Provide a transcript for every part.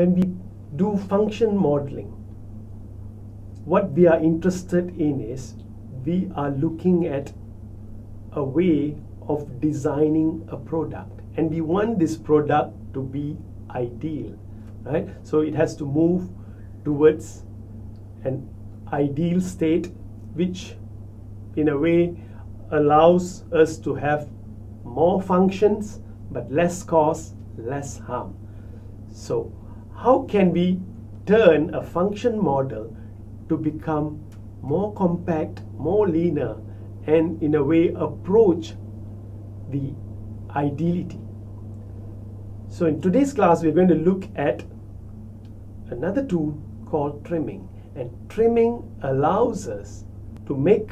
when we do function modeling, what we are interested in is we are looking at a way of designing a product, and we want this product to be ideal, right? So it has to move towards an ideal state, which in a way allows us to have more functions but less cost, less harm. So how can we turn a function model to become more compact, more linear, and in a way approach the ideality? So in today's class, we're going to look at another tool called trimming. And trimming allows us to make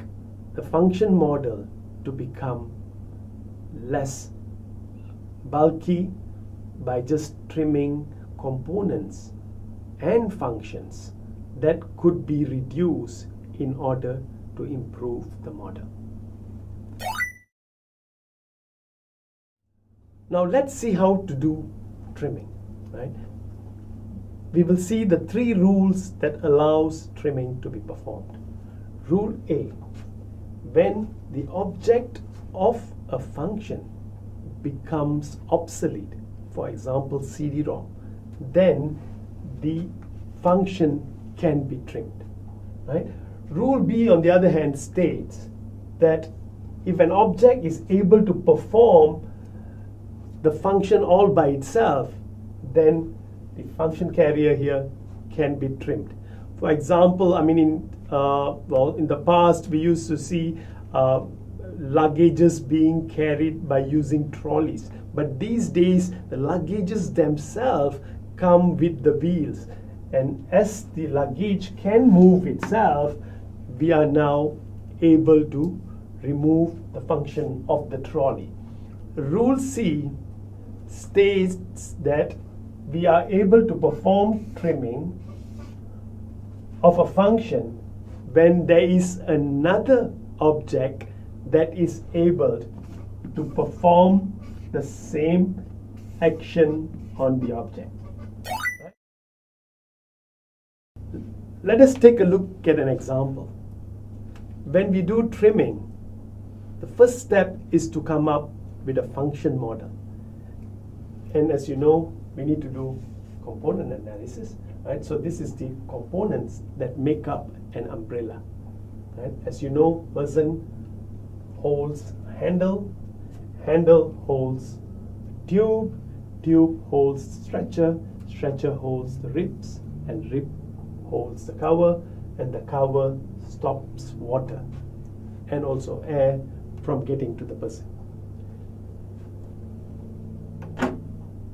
the function model to become less bulky by just trimming components and functions that could be reduced in order to improve the model. Now let's see how to do trimming, right? We will see the 3 rules that allows trimming to be performed. Rule A: when the object of a function becomes obsolete, for example CD-ROM, then the function can be trimmed, right? Rule B, on the other hand, states that if an object is able to perform the function all by itself, then the function carrier here can be trimmed. For example, I mean, in the past we used to see luggages being carried by using trolleys, but these days the luggages themselves come with the wheels, and as the luggage can move itself, we are now able to remove the function of the trolley. Rule C states that we are able to perform trimming of a function when there is another object that is able to perform the same action on the object. Let us take a look at an example. When we do trimming, the first step is to come up with a function model. And as you know, we need to do component analysis, right? So this is the components that make up an umbrella, right? As you know, person holds a handle, handle holds tube, tube holds stretcher, stretcher holds the ribs, and rib holds the cover, and the cover stops water and also air from getting to the person.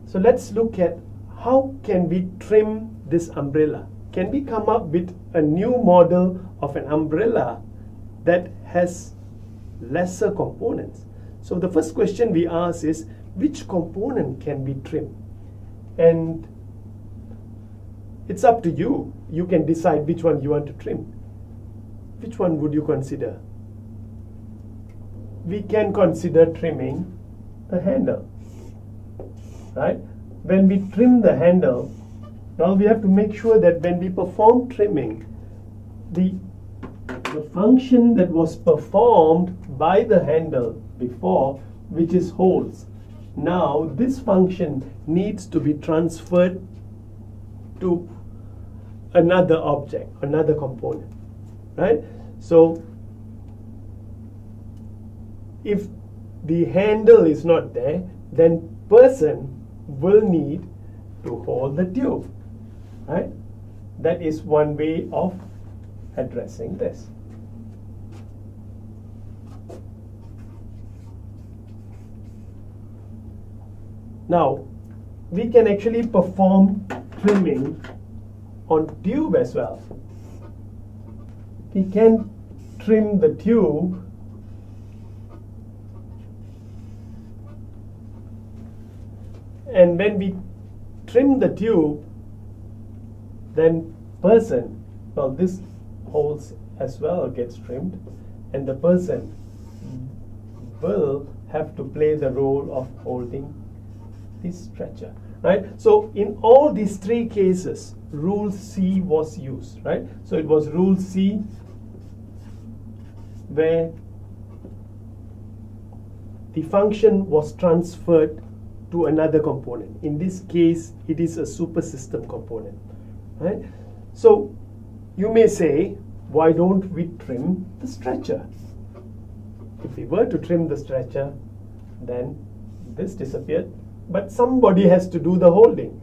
So let's look at how can we trim this umbrella. Can we come up with a new model of an umbrella that has lesser components? So the first question we ask is, which component can be trimmed? And it's up to you. You can decide which one you want to trim. Which one would you consider? We can consider trimming the handle, right? When we trim the handle, now we have to make sure that when we perform trimming, the function that was performed by the handle before, which is holes, now this function needs to be transferred to another object, another component, right? So if the handle is not there, then person will need to hold the tube, right? That is one way of addressing this. Now, we can actually perform trimming on tube as well. We can trim the tube and when we trim the tube, then person, well, this holes as well gets trimmed, and the person will have to play the role of holding this stretcher. right? So in all these three cases, rule C was used, right? So it was rule C where the function was transferred to another component. In this case, it is a super system component, right? So you may say, why don't we trim the stretcher? If we were to trim the stretcher, then this disappeared, but somebody has to do the holding.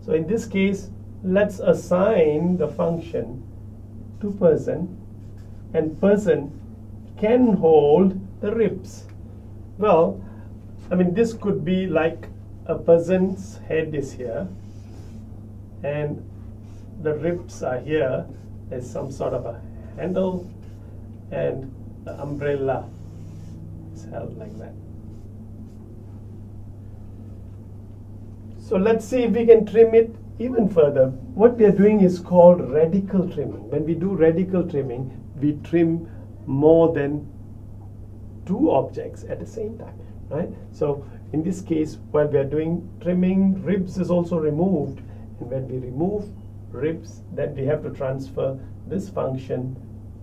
So in this case, let's assign the function to person, and person can hold the ribs. Well, I mean, this could be like a person's head is here and the ribs are here. There's some sort of a handle and the umbrella is held like that. So let's see if we can trim it even further. What we are doing is called radical trimming. When we do radical trimming, we trim more than two objects at the same time, right? So in this case, while we are doing trimming, ribs is also removed, and when we remove ribs, then we have to transfer this function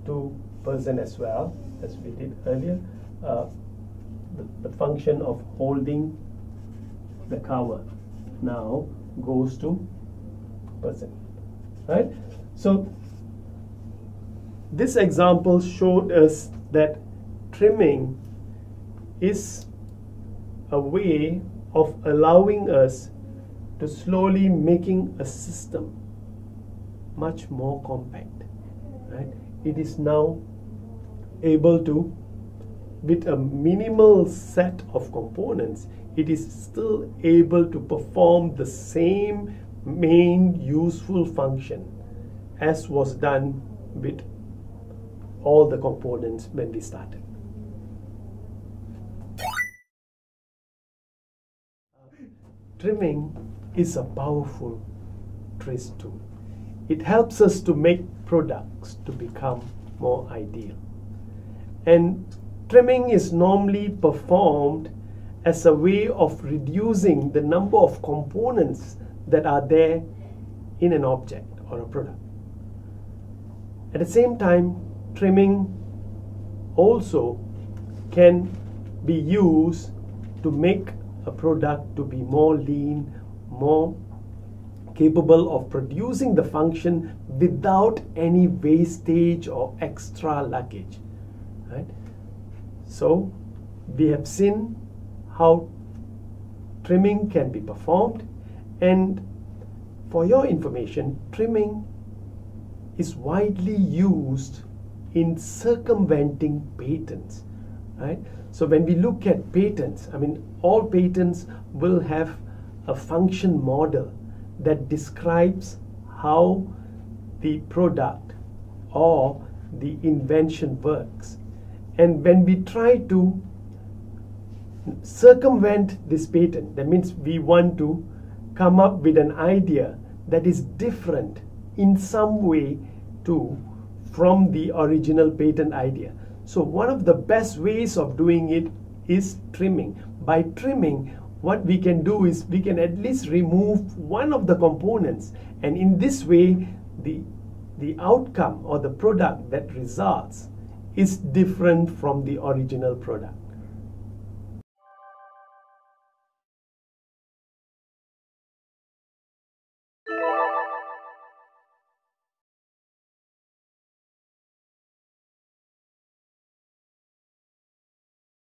to person as well, as we did earlier. The function of holding the cover now goes to person, right? So this example showed us that trimming is a way of allowing us to slowly making a system much more compact, right? It is now able to, with a minimal set of components, it is still able to perform the same main useful function as was done with all the components when we started. Trimming is a powerful trace tool. It helps us to make products to become more ideal. And trimming is normally performed as a way of reducing the number of components that are there in an object or a product. At the same time, trimming also can be used to make a product to be more lean, more capable of producing the function without any wastage or extra luggage, right? So we have seen how trimming can be performed, and for your information, trimming is widely used in circumventing patents, right? So when we look at patents, I mean, all patents will have a function model that describes how the product or the invention works. And when we try to circumvent this patent, that means we want to come up with an idea that is different in some way from the original patent idea. So one of the best ways of doing it is trimming. By trimming, what we can do is we can at least remove one of the components, and in this way the outcome or the product that results is different from the original product.